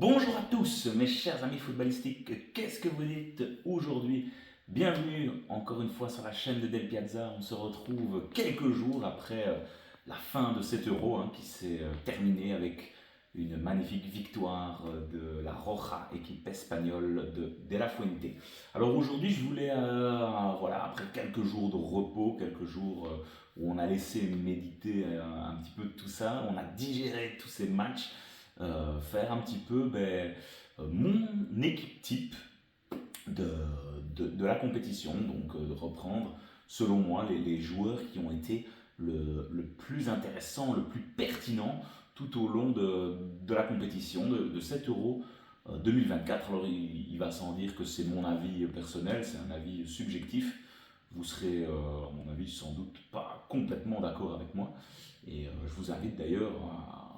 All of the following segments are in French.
Bonjour à tous mes chers amis footballistiques, qu'est-ce que vous dites aujourd'hui? Bienvenue encore une fois sur la chaîne de Del Piazza. On se retrouve quelques jours après la fin de cet Euro qui s'est terminé avec une magnifique victoire de la Roja, équipe espagnole de La Fuente. Alors aujourd'hui je voulais, voilà, après quelques jours de repos, quelques jours où on a laissé méditer un petit peu tout ça, on a digéré tous ces matchs, faire un petit peu mon équipe type de, de la compétition, donc de reprendre selon moi les joueurs qui ont été le plus intéressant, le plus pertinent tout au long de la compétition, de cet Euro 2024. Alors il va sans dire que c'est mon avis personnel, c'est un avis subjectif. Vous serez, à mon avis, sans doute pas complètement d'accord avec moi. Et je vous invite d'ailleurs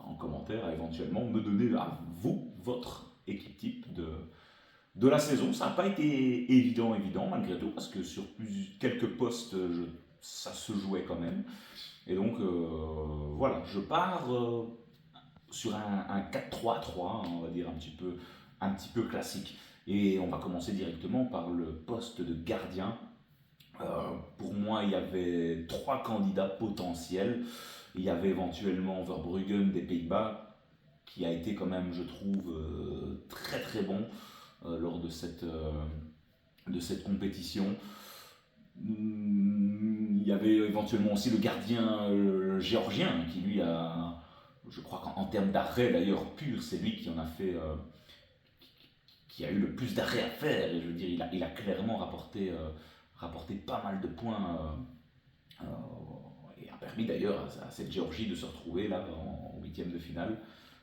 en commentaire à éventuellement me donner à vous votre équipe type de la saison. Ça n'a pas été évident malgré tout, parce que sur quelques postes, ça se jouait quand même. Et donc voilà, je pars sur un 4-3-3, on va dire un petit peu classique. Et on va commencer directement par le poste de gardien. Pour moi, il y avait trois candidats potentiels. Il y avait éventuellement Verbruggen des Pays-Bas, qui a été quand même, je trouve, très très bon lors de cette compétition. Il y avait éventuellement aussi le gardien géorgien, qui lui a, je crois qu'en termes d'arrêt d'ailleurs pur, c'est lui qui en a fait, qui a eu le plus d'arrêts à faire. Et je veux dire, il a clairement rapporté pas mal de points et a permis d'ailleurs à cette Géorgie de se retrouver là en huitième de finale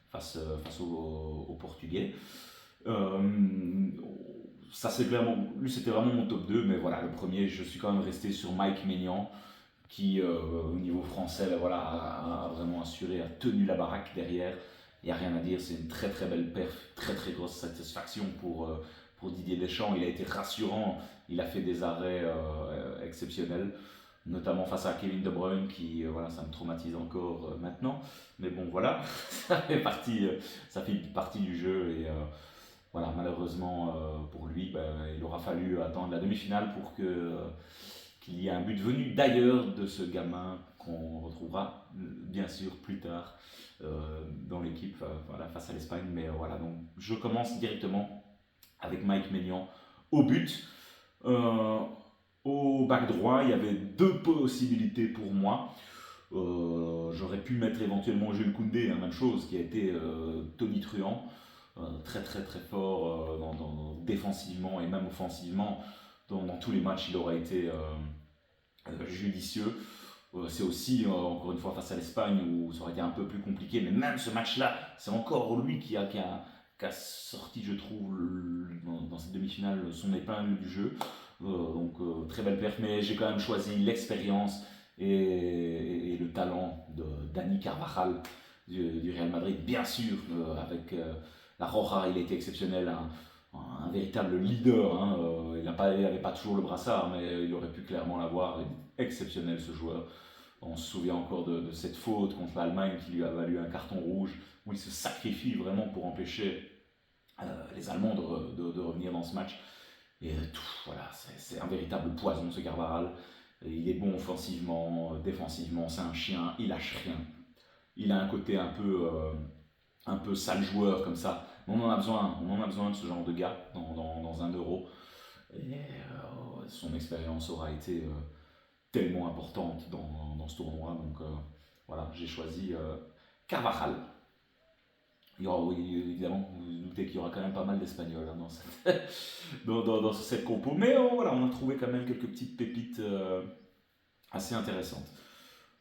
face aux Portugais. Euh, Ça c'est clairement, lui c'était vraiment mon top 2, mais voilà, le premier, je suis quand même resté sur Mike Maignan, qui au niveau français, voilà, a vraiment assuré, a tenu la baraque derrière. Il n'y a rien à dire, c'est une très très belle perf, très très grosse satisfaction pour Didier Deschamps. Il a été rassurant, il a fait des arrêts exceptionnels, notamment face à Kevin De Bruyne, qui, voilà, ça me traumatise encore maintenant. Mais bon, voilà, ça fait partie du jeu. Et voilà, malheureusement pour lui, il aura fallu attendre la demi-finale pour qu'il y ait un but venu d'ailleurs de ce gamin qu'on retrouvera bien sûr plus tard dans l'équipe, voilà, face à l'Espagne. Mais voilà, donc je commence directement avec Mike Maignan au but. Euh, Au bac droit, il y avait deux possibilités pour moi. J'aurais pu mettre éventuellement Jules Koundé, même chose, qui a été tonitruant, très très très fort défensivement et même offensivement. Dans tous les matchs, il aura été judicieux. C'est aussi, encore une fois, face à l'Espagne, où ça aurait été un peu plus compliqué. Mais même ce match-là, c'est encore lui qui a sorti, je trouve, dans cette demi-finale, son épingle du jeu. Donc, très belle perf. Mais j'ai quand même choisi l'expérience et le talent de Dani Carvajal du Real Madrid. Bien sûr, avec la Roja, il a été exceptionnel. Un véritable leader. Il n'avait pas toujours le brassard, mais il aurait pu clairement l'avoir. Exceptionnel ce joueur. On se souvient encore de cette faute contre l'Allemagne qui lui a valu un carton rouge, où il se sacrifie vraiment pour empêcher les Allemands de revenir dans ce match. Et voilà, c'est un véritable poison ce Carvajal. Et il est bon offensivement, défensivement, c'est un chien, il lâche rien. Il a un côté un peu sale joueur comme ça. On en a besoin de ce genre de gars dans un euro. Et son expérience aura été tellement importante dans ce tournoi. Donc voilà, j'ai choisi Carvajal. Il y aura, oui, évidemment, vous vous doutez qu'il y aura quand même pas mal d'Espagnols dans cette compo. Mais voilà, on a trouvé quand même quelques petites pépites assez intéressantes.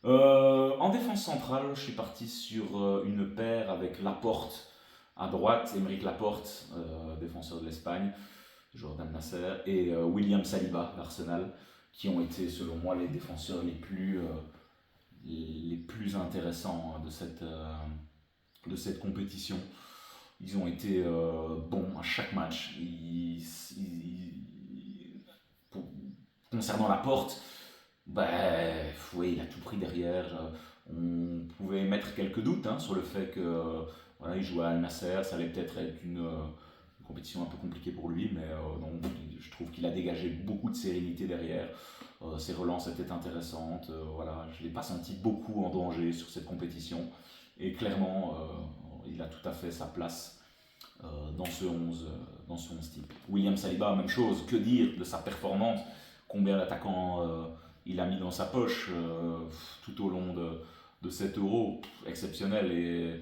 En défense centrale, je suis parti sur une paire avec Laporte à droite, Émeric Laporte, défenseur de l'Espagne, Jordan Nasser, et William Saliba d'Arsenal, qui ont été selon moi les défenseurs les plus intéressants de cette compétition. Ils ont été bons à chaque match. Pour- Concernant Laporte, oui, il a tout pris derrière. On pouvait mettre quelques doutes sur le fait que Voilà, il jouait à Al Nasser, ça allait peut-être être une compétition un peu compliquée pour lui, mais non, je trouve qu'il a dégagé beaucoup de sérénité derrière. Ses relances étaient intéressantes, voilà, je ne l'ai pas senti beaucoup en danger sur cette compétition. Et clairement, il a tout à fait sa place dans ce 11 type. William Saliba, même chose, que dire de sa performance, combien d'attaquants il a mis dans sa poche tout au long de cet euro, exceptionnel. Et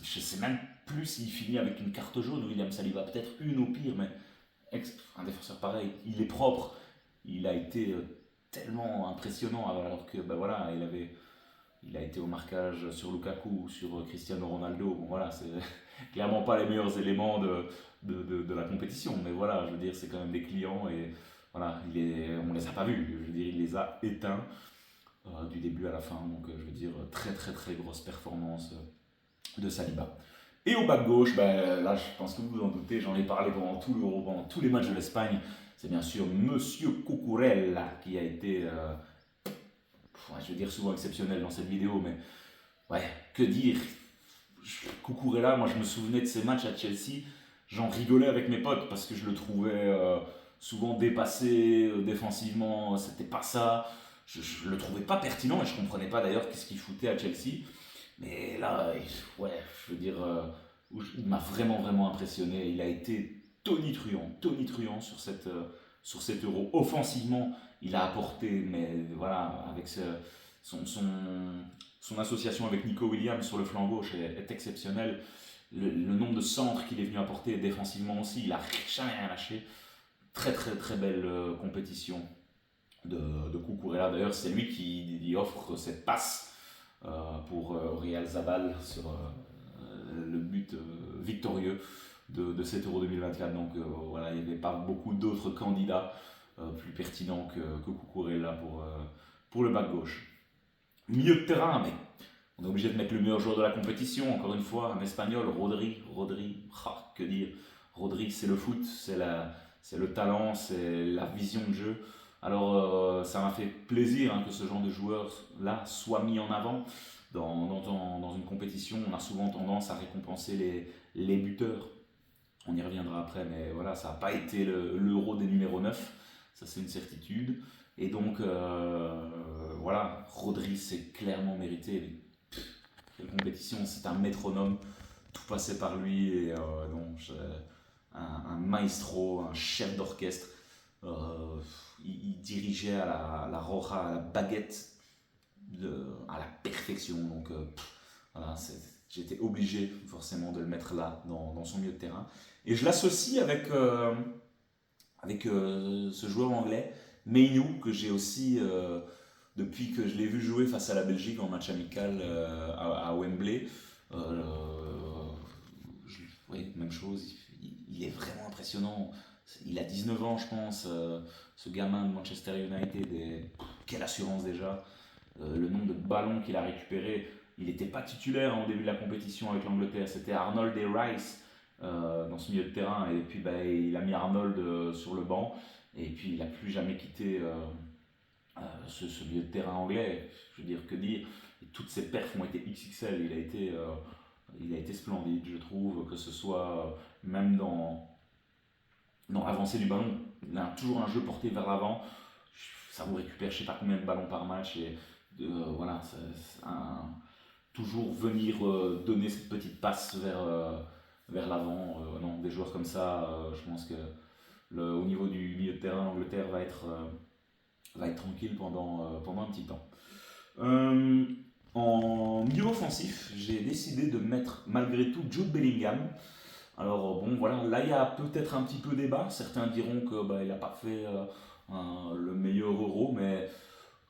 je sais même plus s'il finit avec une carte jaune, William Saliba, peut-être une au pire, mais un défenseur pareil, il est propre, il a été tellement impressionnant alors que ben voilà, il a été au marquage sur Lukaku, sur Cristiano Ronaldo. Bon, voilà, c'est clairement pas les meilleurs éléments de la compétition, mais voilà, je veux dire, c'est quand même des clients et voilà, on les a pas vus. Je veux dire, il les a éteints du début à la fin. Donc, je veux dire, très très très grosse performance de Saliba. Et au bas de gauche, ben, là, je pense que vous vous en doutez, j'en ai parlé pendant tout l'Euro, pendant tous les matchs de l'Espagne. C'est bien sûr Monsieur Cucurella qui a été je veux dire souvent exceptionnel dans cette vidéo, mais ouais, que dire. Cucurella, moi je me souvenais de ces matchs à Chelsea, j'en rigolais avec mes potes parce que je le trouvais souvent dépassé défensivement, c'était pas ça. Je le trouvais pas pertinent et je comprenais pas d'ailleurs qu'est-ce qu'il foutait à Chelsea. Mais là, ouais, je veux dire, il m'a vraiment vraiment impressionné. Il a été tonitruant sur cet euro. Offensivement, il a apporté, mais voilà, avec son association avec Nico Williams sur le flanc gauche est exceptionnelle. Le nombre de centres qu'il est venu apporter défensivement aussi, il a jamais rien lâché. Très très très belle compétition de Cucurella. D'ailleurs, c'est lui qui offre cette passe pour Real Zabal sur le but victorieux de cet Euro 2024. Donc voilà, il n'y avait pas beaucoup d'autres candidats plus pertinents que Cucurella pour le back gauche. Milieu de terrain, mais on est obligé de mettre le meilleur joueur de la compétition, encore une fois, un espagnol, Rodri, que dire. Rodri, c'est le foot, c'est le talent, c'est la vision de jeu. Alors ça m'a fait plaisir que ce genre de joueur-là soit mis en avant dans une compétition. On a souvent tendance à récompenser les buteurs. On y reviendra après, mais voilà, ça n'a pas été l'euro des numéros 9, ça c'est une certitude. Et donc, voilà, Rodri, c'est clairement mérité. Quelle compétition, c'est un métronome, tout passait par lui. Et un maestro, un chef d'orchestre. Il dirigeait à la roja, à la baguette, à la perfection. Donc, voilà, j'étais obligé forcément de le mettre là, dans son milieu de terrain. Et je l'associe avec ce joueur anglais, Mainoo, que j'ai aussi, depuis que je l'ai vu jouer face à la Belgique en match amical à Wembley. Oui, même chose, il est vraiment impressionnant. Il a 19 ans, je pense, ce gamin de Manchester United. Et quelle assurance déjà. Le nombre de ballons qu'il a récupéré. Il n'était pas titulaire au début de la compétition avec l'Angleterre. C'était Arnold et Rice dans ce milieu de terrain. Et puis il a mis Arnold sur le banc. Et puis il n'a plus jamais quitté ce milieu de terrain anglais. Je veux dire, que dire. Et toutes ses perfs ont été XXL. Il a été splendide, je trouve, que ce soit même dans l'avancée du ballon. Il a toujours un jeu porté vers l'avant. Ça vous récupère je sais pas combien de ballons par match. Et voilà, toujours venir donner cette petite passe vers l'avant. Non, des joueurs comme ça, je pense que au niveau du milieu de terrain, l'Angleterre va être tranquille pendant un petit temps. En milieu offensif, j'ai décidé de mettre malgré tout Jude Bellingham. Alors bon, voilà, là il y a peut-être un petit peu débat. Certains diront que il n'a pas fait le meilleur Euro, mais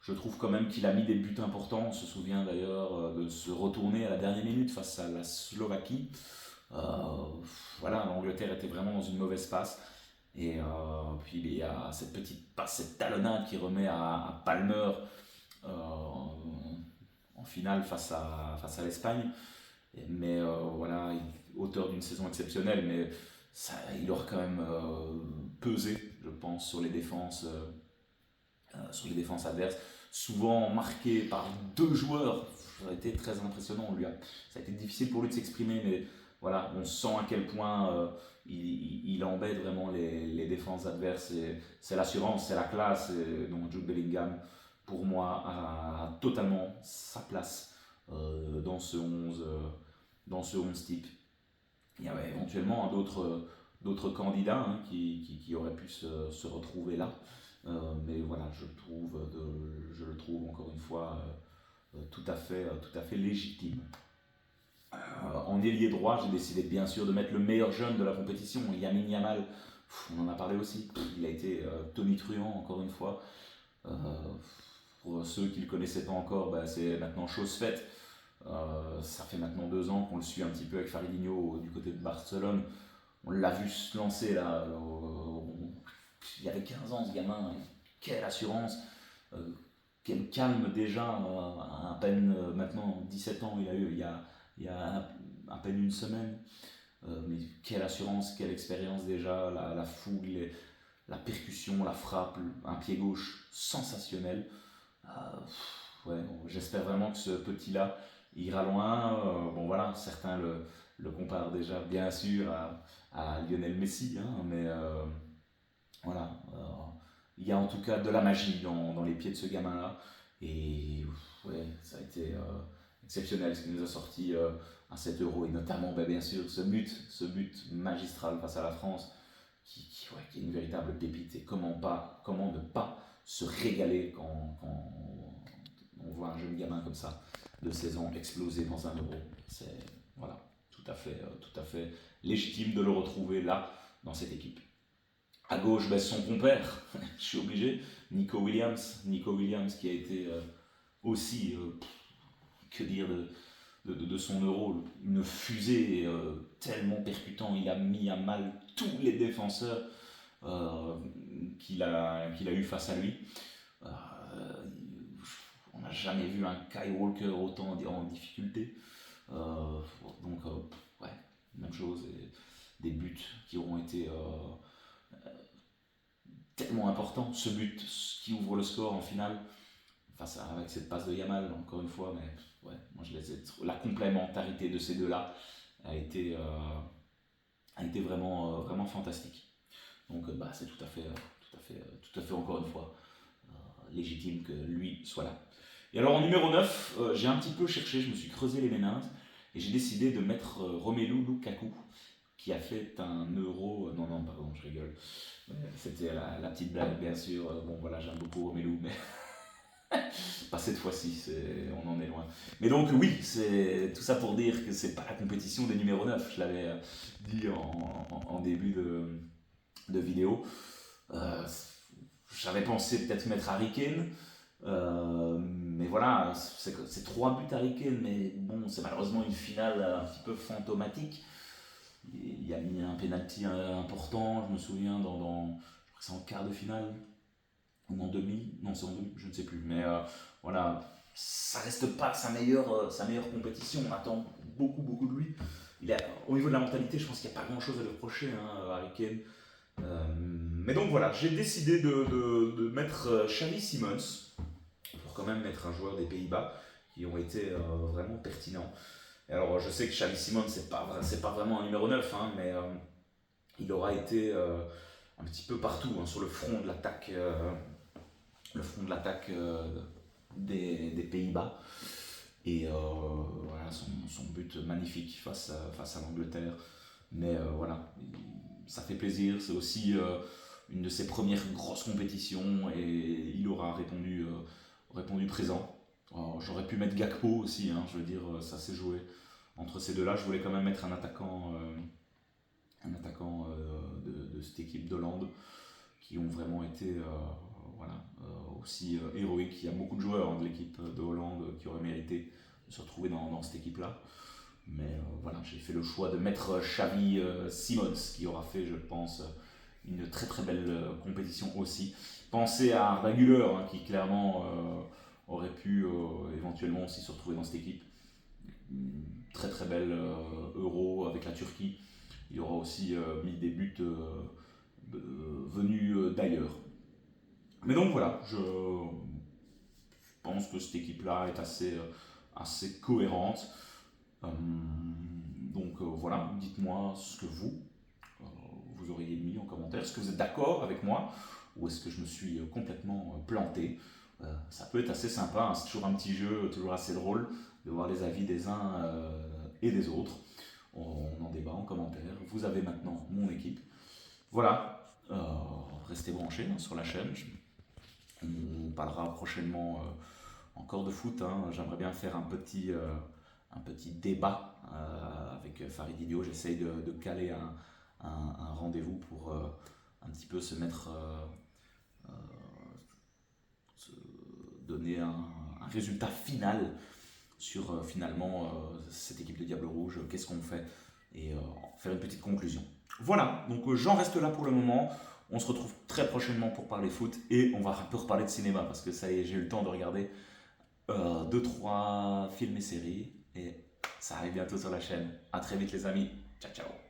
je trouve quand même qu'il a mis des buts importants. On se souvient d'ailleurs de se retourner à la dernière minute face à la Slovaquie. Voilà, l'Angleterre était vraiment dans une mauvaise passe. Et puis il y a cette petite passe, cette talonnade qui remet à Palmer en finale face à l'Espagne. Mais voilà, auteur d'une saison exceptionnelle, mais il aura quand même pesé, je pense, sur les défenses adverses. Souvent marqué par deux joueurs. ça a été très impressionnant. Ça a été difficile pour lui de s'exprimer, mais voilà, on sent à quel point il embête vraiment les défenses adverses. C'est l'assurance, c'est la classe. Et donc Jude Bellingham, pour moi, a totalement sa place dans dans ce 11 type. Il y avait éventuellement d'autres candidats qui auraient pu se retrouver là. Mais voilà, je le trouve encore une fois tout à fait légitime. En ailier droit, j'ai décidé bien sûr de mettre le meilleur jeune de la compétition, Lamine Yamal. On en a parlé aussi. Il a été tonitruant encore une fois. Euh, pour ceux qui ne le connaissaient pas encore, bah, c'est maintenant chose faite. Ça fait maintenant 2 ans qu'on le suit un petit peu avec Faridinho du côté de Barcelone. On l'a vu se lancer là. Il y avait 15 ans ce gamin. Quelle assurance, quel calme déjà. À peine maintenant 17 ans il a eu il y a à peine une semaine. Mais quelle assurance, quelle expérience déjà. La fougue, la percussion, la frappe, un pied gauche sensationnel. Ouais, j'espère vraiment que ce petit-là ira loin. Bon voilà, certains le comparent déjà bien sûr à Lionel Messi, hein, mais voilà, il y a en tout cas de la magie dans les pieds de ce gamin-là. Et ouais, ça a été exceptionnel ce qu'il nous a sorti à 7 euros, et notamment bah, bien sûr ce but magistral face à la France ouais, qui est une véritable pépite. Et comment ne pas se régaler quand on voit un jeune gamin comme ça de 16 ans exploser dans un euro. C'est voilà, tout à fait légitime de le retrouver là dans cette équipe. À gauche, ben, son compère, je suis obligé, Nico Williams qui a été aussi, que dire de son euro, une fusée tellement percutant. Il a mis à mal tous les défenseurs qu'il a eu face à lui. On n'a jamais vu un Kyle Walker autant en difficulté. Donc, ouais, même chose. Et des buts qui auront été tellement importants. Ce but qui ouvre le score en finale, avec cette passe de Yamal, encore une fois, mais ouais, moi je les ai. La complémentarité de ces deux-là a été vraiment fantastique. Donc, bah, c'est tout à fait encore une fois légitime que lui soit là. Et alors en numéro 9, j'ai un petit peu cherché, je me suis creusé les méninges et j'ai décidé de mettre Romelu Lukaku qui a fait un euro. Non, pardon, je rigole. C'était la petite blague, bien sûr. Bon, voilà, j'aime beaucoup Romelu, mais pas cette fois-ci, on en est loin. Mais donc, oui, c'est tout ça pour dire que c'est pas la compétition des numéros 9. Je l'avais dit en début de vidéo. J'avais pensé peut-être mettre Harry Kane. Mais voilà, c'est 3 buts Harry Kane, mais bon, c'est malheureusement une finale un petit peu fantomatique. Il a mis un penalty important, je me souviens, je crois que c'est en quart de finale, ou en demi, non c'est en demi, je ne sais plus. Mais voilà, ça reste pas sa meilleure compétition, on attend beaucoup de lui. Au niveau de la mentalité, je pense qu'il n'y a pas grand chose à lui reprocher, hein, Harry Kane. Mais donc voilà, j'ai décidé de mettre Xavi Simons, pour quand même mettre un joueur des Pays-Bas qui ont été vraiment pertinents. Et alors je sais que Xavi Simons c'est pas vraiment un numéro 9, hein, mais il aura été un petit peu partout, hein, sur le front de l'attaque des Pays-Bas. Et voilà, son but magnifique face à l'Angleterre. Mais voilà, ça fait plaisir, c'est aussi une de ses premières grosses compétitions et il aura répondu présent. Alors, j'aurais pu mettre Gakpo aussi, hein, je veux dire, ça s'est joué entre ces deux-là. Je voulais quand même mettre un attaquant de cette équipe d'Hollande qui ont vraiment été aussi héroïques. Il y a beaucoup de joueurs, hein, de l'équipe de Hollande qui auraient mérité de se retrouver dans cette équipe-là. Mais voilà, j'ai fait le choix de mettre Xavi Simons qui aura fait, je pense, une très belle compétition aussi. Pensez à Arda Güler, hein, qui clairement aurait pu éventuellement aussi se retrouver dans cette équipe. Une très belle Euro avec la Turquie. Il aura aussi mis des buts venus d'ailleurs. Mais donc voilà, je pense que cette équipe-là est assez assez cohérente. Donc voilà, dites-moi ce que vous auriez mis en commentaire. Est-ce que vous êtes d'accord avec moi ou est-ce que je me suis complètement planté? Ça peut être assez sympa, hein, c'est toujours un petit jeu, toujours assez drôle de voir les avis des uns et des autres. On en débat en commentaire. Vous avez maintenant mon équipe. Voilà, restez branchés hein, sur la chaîne. On parlera prochainement encore de foot. Hein. J'aimerais bien faire un petit débat avec Farid Idio. J'essaye de caler un rendez-vous pour un petit peu se mettre, se donner un résultat final sur finalement cette équipe de Diable Rouge, qu'est-ce qu'on fait et faire une petite conclusion. Voilà, donc j'en reste là pour le moment. On se retrouve très prochainement pour parler foot et on va un peu reparler de cinéma parce que ça y est, j'ai eu le temps de regarder 2-3 films et séries et ça arrive bientôt sur la chaîne. A très vite les amis, ciao ciao.